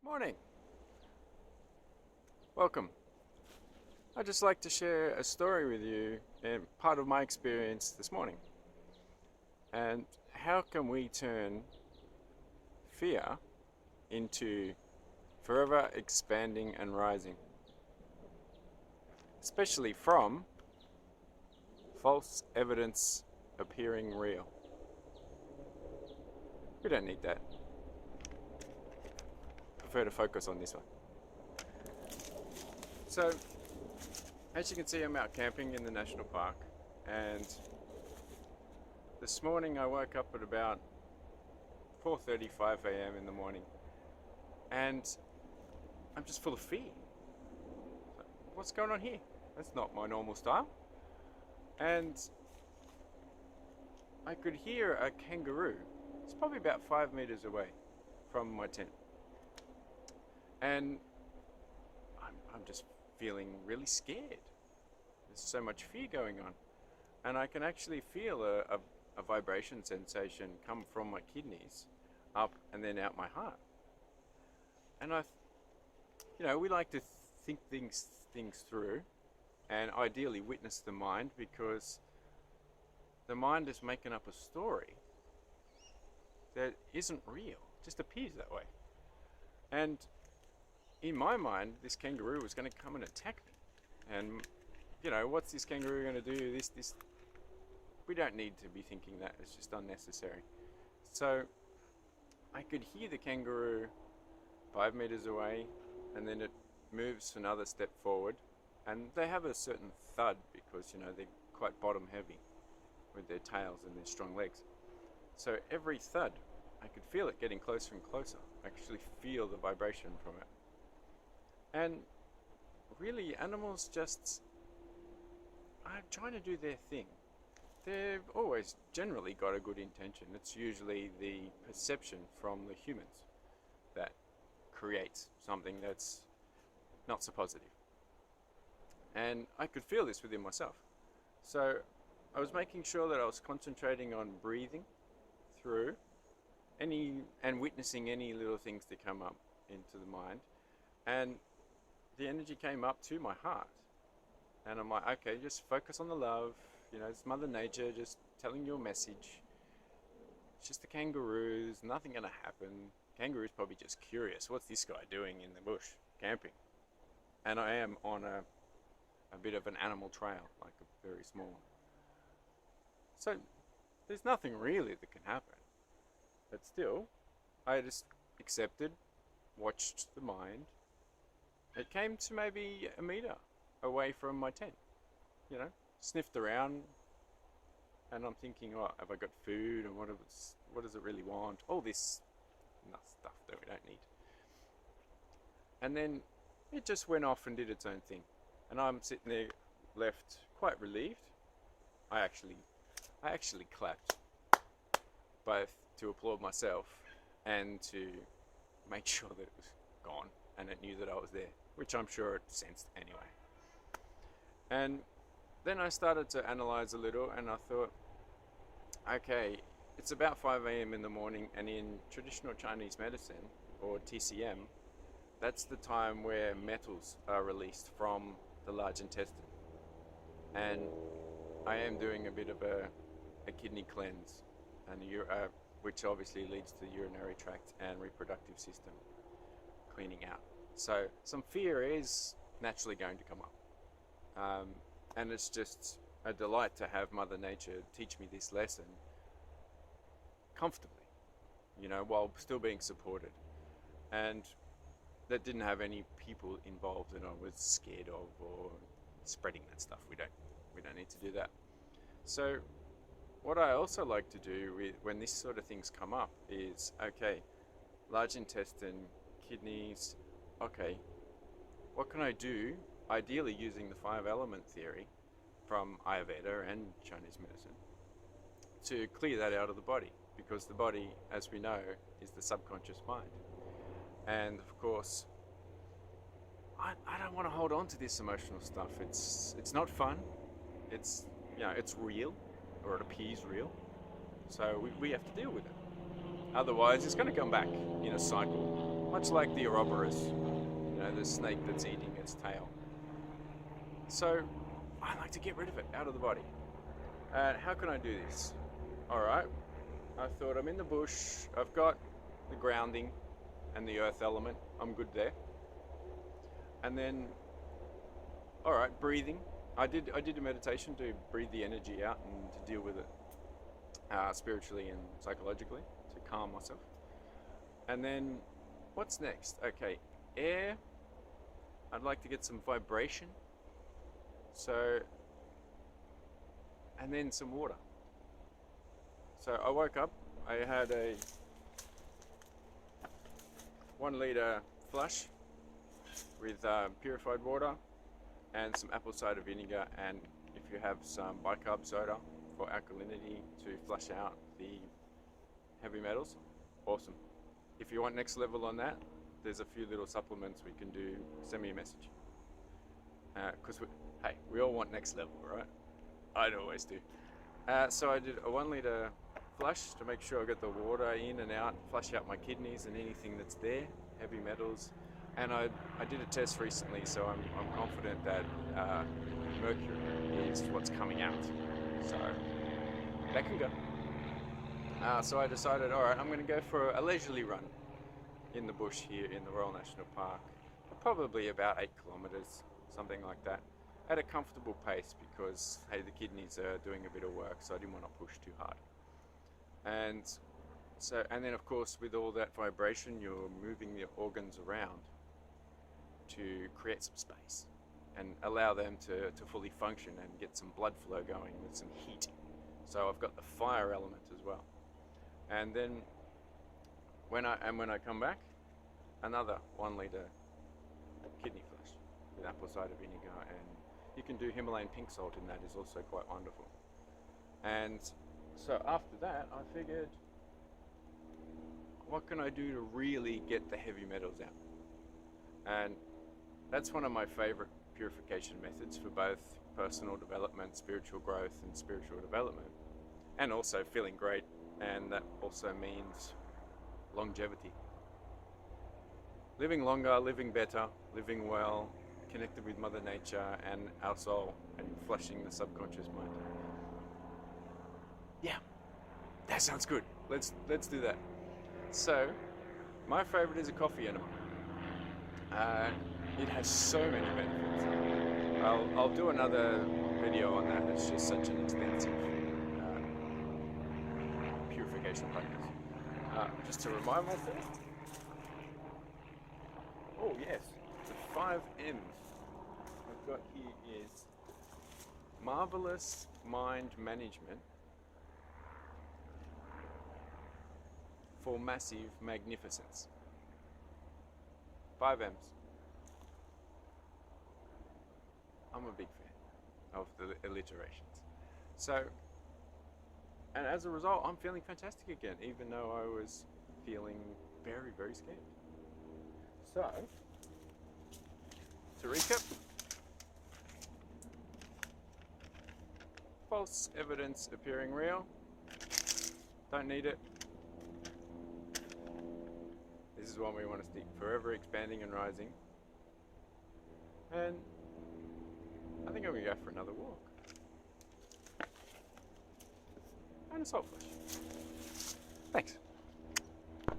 Morning. Welcome. I'd just like to share a story with you and part of my experience this morning. And how can we turn fear into forever expanding and rising? Especially from false evidence appearing real. We don't need that. Prefer to focus on this one. So, as you can see, I'm out camping in the national park, and this morning I woke up at about 4:35 a.m. in the morning, and I'm just full of fear. What's going on here? That's not my normal style. And I could hear a kangaroo. It's probably about 5 meters away from my tent. And I'm just feeling really scared. There's so much fear going on. And I can actually feel a vibration sensation come from my kidneys up and then out my heart. And we like to think things through and ideally witness the mind, because the mind is making up a story that isn't real, just appears that way. And in my mind, this kangaroo was going to come and attack me. And, what's this kangaroo going to do? This. We don't need to be thinking that. It's just unnecessary. So I could hear the kangaroo 5 meters away, and then it moves another step forward. And they have a certain thud because, they're quite bottom heavy with their tails and their strong legs. So every thud, I could feel it getting closer and closer. I actually feel the vibration from it. And really, animals just are trying to do their thing. They've always generally got a good intention. It's usually the perception from the humans that creates something that's not so positive. And I could feel this within myself. So I was making sure that I was concentrating on breathing through and witnessing any little things that come up into the mind. And the energy came up to my heart, and I'm like, okay, just focus on the love. It's Mother Nature just telling you a message. It's just the kangaroos, nothing gonna happen. Kangaroo's probably just curious. What's this guy doing in the bush camping? And I am on a bit of an animal trail, like a very small one. So there's nothing really that can happen. But still, I just accepted, watched the mind. It came to maybe a meter away from my tent, sniffed around, and I'm thinking, oh, have I got food, and what does it really want? All this stuff that we don't need. And then it just went off and did its own thing. And I'm sitting there left quite relieved. I actually clapped, both to applaud myself and to make sure that it was gone and it knew that I was there, which I'm sure it sensed anyway. And then I started to analyze a little, and I thought, okay, it's about 5 a.m. in the morning, and in traditional Chinese medicine, or TCM, that's the time where metals are released from the large intestine. And I am doing a bit of a kidney cleanse, and which obviously leads to the urinary tract and reproductive system cleaning out. So some fear is naturally going to come up. And it's just a delight to have Mother Nature teach me this lesson comfortably, while still being supported. And that didn't have any people involved that I was scared of or spreading that stuff. We don't need to do that. So what I also like to do when this sort of things come up is, okay, large intestine, kidneys, okay, what can I do, ideally using the 5-element theory from Ayurveda and Chinese medicine, to clear that out of the body? Because the body, as we know, is the subconscious mind. And of course, I don't want to hold on to this emotional stuff. It's not fun. It's real, or it appears real. So we have to deal with it. Otherwise, it's going to come back in a cycle. much like the Ouroboros, you know, the snake that's eating its tail. So I like to get rid of it out of the body. And how can I do this? Alright, I thought I'm in the bush, I've got the grounding and the earth element, I'm good there. And then, alright, breathing. I did a meditation to breathe the energy out and to deal with it spiritually and psychologically, to calm myself. And then, what's next? Okay, air. I'd like to get some vibration. So, and then some water. So I woke up, I had a 1 litre flush with purified water and some apple cider vinegar, and if you have some bicarb soda for alkalinity to flush out the heavy metals, awesome. If you want next level on that, there's a few little supplements we can do. Send me a message. Because hey, we all want next level, right? I always do. So I did a 1 litre flush to make sure I got the water in and out, flush out my kidneys and anything that's there, heavy metals. And I did a test recently, so I'm confident that mercury is what's coming out. So that can go. So I decided, all right, I'm going to go for a leisurely run in the bush here in the Royal National Park, probably about 8 kilometres, something like that, at a comfortable pace because, hey, the kidneys are doing a bit of work, so I didn't want to push too hard. And then of course with all that vibration, you're moving the organs around to create some space and allow them to fully function and get some blood flow going with some heat. So I've got the fire element as well. And then when I come back, another 1 litre kidney flush with apple cider vinegar, and you can do Himalayan pink salt in that, is also quite wonderful. And so after that, I figured, what can I do to really get the heavy metals out? And that's one of my favorite purification methods for both personal development, spiritual growth, and spiritual development, and also feeling great. And that also means longevity. Living longer, living better, living well, connected with Mother Nature and our soul, and flushing the subconscious mind. Yeah, that sounds good. Let's do that. So, my favorite is a coffee enema. It has so many benefits. I'll do another video on that. It's just such an extensive purification practice. Just to remind myself. Oh yes, the 5 M's I've got here is marvelous mind management for massive magnificence. 5 M's. I'm a big fan of the alliterations. So, and as a result, I'm feeling fantastic again, even though I was feeling very, very scared. So, to recap, false evidence appearing real. Don't need it. This is one we want to stick, forever expanding and rising. And I think I'm going to go for another walk. And a salt flush. Thanks.